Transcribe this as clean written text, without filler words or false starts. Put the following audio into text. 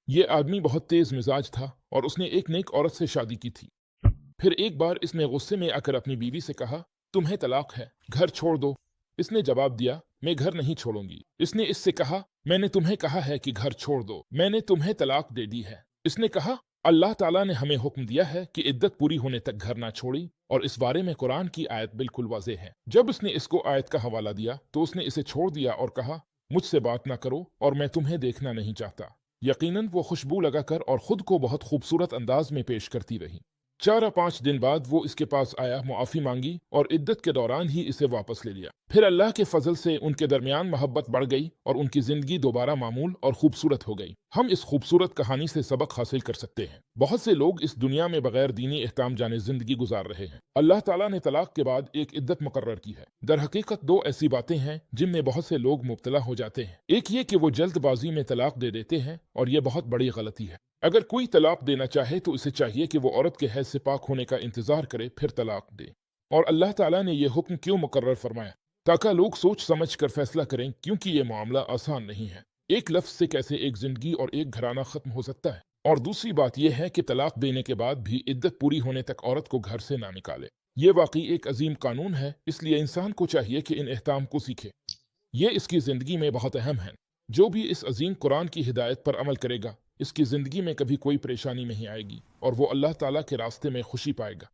ये आदमी बहुत तेज मिजाज था और उसने एक नेक औरत से शादी की थी। फिर एक बार इसने गुस्से में आकर अपनी बीवी से कहा, तुम्हें तलाक है, घर छोड़ दो। इसने जवाब दिया, मैं घर नहीं छोड़ूंगी। इसने इससे कहा, मैंने तुम्हें कहा है कि घर छोड़ दो, मैंने तुम्हें तलाक दे दी है। इसने कहा, अल्लाह ताला ने हमें हुक्म दिया है कि इद्दत पूरी होने तक घर ना छोड़ी, और इस बारे में कुरान की आयत बिल्कुल वाज़ेह है। जब उसने इसको आयत का हवाला दिया तो उसने इसे छोड़ दिया और कहा, मुझसे बात ना करो और मैं तुम्हें देखना नहीं चाहता। यकीनन वो खुशबू लगाकर और खुद को बहुत खूबसूरत अंदाज में पेश करती रही। 4 या 5 दिन बाद वो इसके पास आया, मुआफ़ी मांगी और इद्दत के दौरान ही इसे वापस ले लिया। फिर अल्लाह के फजल से उनके दरमियान मोहब्बत बढ़ गई और उनकी जिंदगी दोबारा मामूल और खूबसूरत हो गई। हम इस खूबसूरत कहानी से सबक हासिल कर सकते हैं। बहुत से लोग इस दुनिया में बगैर दीनी एहकाम जाने जिंदगी गुजार रहे हैं। अल्लाह ताला ने तलाक के बाद एक इद्दत मुकर्रर की है। दर हकीकत दो ऐसी बातें हैं जिनमें बहुत से लोग मुब्तला हो जाते हैं। एक ये कि वो जल्दबाजी में तलाक दे देते हैं और ये बहुत बड़ी गलती है। अगर कोई तलाक देना चाहे तो इसे चाहिए कि वो औरत के हैज से पाक होने का इंतजार करे फिर तलाक दे। और अल्लाह ताला ने यह हुक्म क्यों मुकर्रर फरमाया? ताकि लोग सोच समझ कर फैसला करें, क्योंकि ये मामला आसान नहीं है। एक लफ्ज से कैसे एक जिंदगी और एक घराना खत्म हो सकता है। और दूसरी बात यह है कि तलाक देने के बाद भी इद्दत पूरी होने तक औरत को घर से ना निकाले। ये वाकई एक अजीम कानून है, इसलिए इंसान को चाहिए कि इन एहकाम को सीखे। ये इसकी ज़िंदगी में बहुत अहम है। जो भी इस अजीम कुरान की हिदायत पर अमल करेगा, इसकी ज़िंदगी में कभी कोई परेशानी नहीं आएगी और वो अल्लाह ताला के रास्ते में खुशी पाएगा।